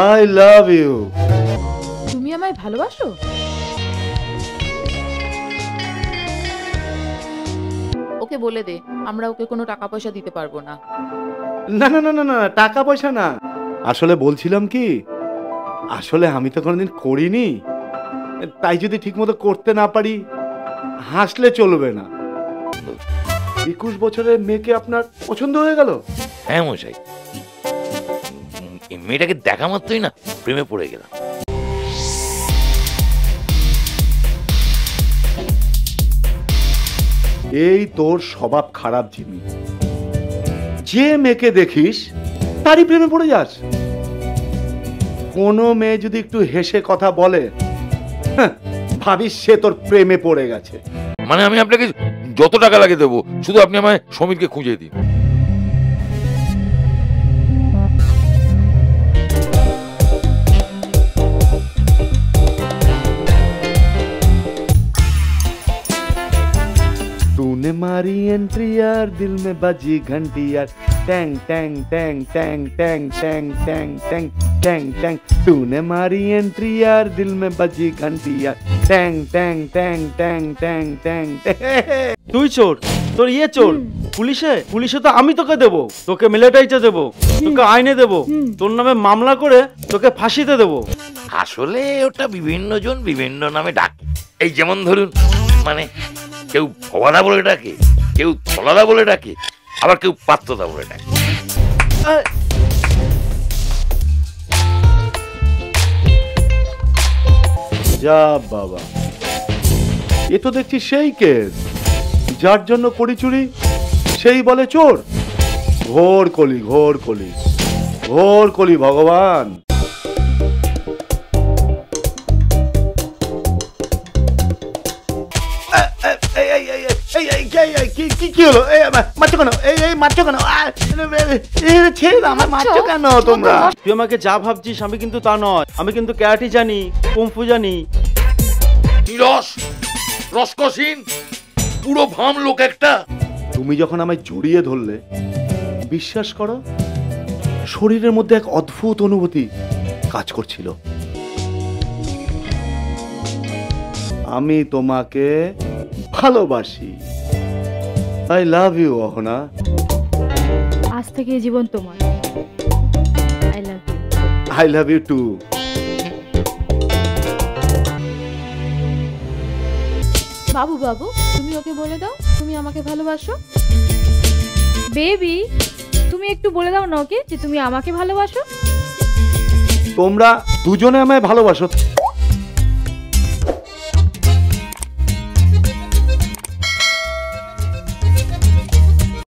I love you. তুমি আমায় ভালোবাসো? ওকে বলে দে আমরা ওকে কোনো টাকা পয়সা দিতে পারবো না। না না না না না, টাকা পয়সা না। আসলে বলছিলাম কি, আসলে আমি তো কোনোদিন করিনি, তাই যদি ঠিক মতো করতে না পারি হাসলে চলবে না। 21 বছরের মেয়েকে আপনার পছন্দ হয়ে গেল? হ্যাঁ মশাই, মেয়েটাকে দেখা মাত্রই না প্রেমে পড়ে গেলাম। এই তোর স্বভাব খারাপ জিমি, যে মেয়েকে দেখিস তারই প্রেমে পড়ে যাস। কোনো মেয়ে যদি একটু হেসে কথা বলে ভাবিস সে তোর প্রেমে পড়ে গেছে। মানে আমি আপনাকে যত টাকা লাগে দেবো, শুধু আপনি আমায় সমীরকে খুঁজে দিন। तूने मारी एंट्री यार, दिल में बजी घंटी यार, Tang Tang Tang Tang Tang Tang Tang Tang Tang Tang. तूने मारी एंट्री यार, दिल में बजी घंटी यार, Tang Tang Tang Tang Tang Tang. তুই চোর, তোর ইয়ে চোর। পুলিশে তো আমি তোকে দেবো, তোকে মিলিটারিতে দেবো, তোকে আইনে দেবো, তোর নামে মামলা করে তোকে ফাঁসিতে দেবো। আসলে ওটা বিভিন্ন জন বিভিন্ন নামে ডাকে। এই যেমন ধরুন, মানে কেউ ভবাদা বলে ডাকে, কেউ থলাদা বলে ডাকে, আবার কেউ পাত্রদা বলে ডাকে। যা বাবা, এ তো দেখছি সেই কেস, যার জন্য করি চুরি সেই বলে চোর। ঘোর কলি, ঘোর কলি, ঘোর কলি ভগবান। কি হলো? মারছো কেন? মারছো কেন? ছেড়ে দাও, আমার মারছো কেন তোমরা? তুই আমাকে যা ভাবছিস আমি কিন্তু তা নয়। আমি কিন্তু ক্যারাটে জানি, কুংফু জানি। রসকসিন পুরো ভাম লোক একটা। তুমি যখন আমায় জড়িয়ে ধরলে, বিশ্বাস করো শরীরের মধ্যে এক অদ্ভুত অনুভূতি কাজ করছিল। আমি তোমাকে ভালোবাসি। I love you Ahana. আজ থেকে এই জীবন তোমার। I love you. I love you too. বাবু বাবু, তুমি ওকে বলে দাও তুমি আমাকে ভালোবাসো। বেবি, তুমি একটু বলে দাও না ওকে যে তুমি আমাকে ভালোবাসো। তোমরা দুজনে আমায় ভালোবাসো।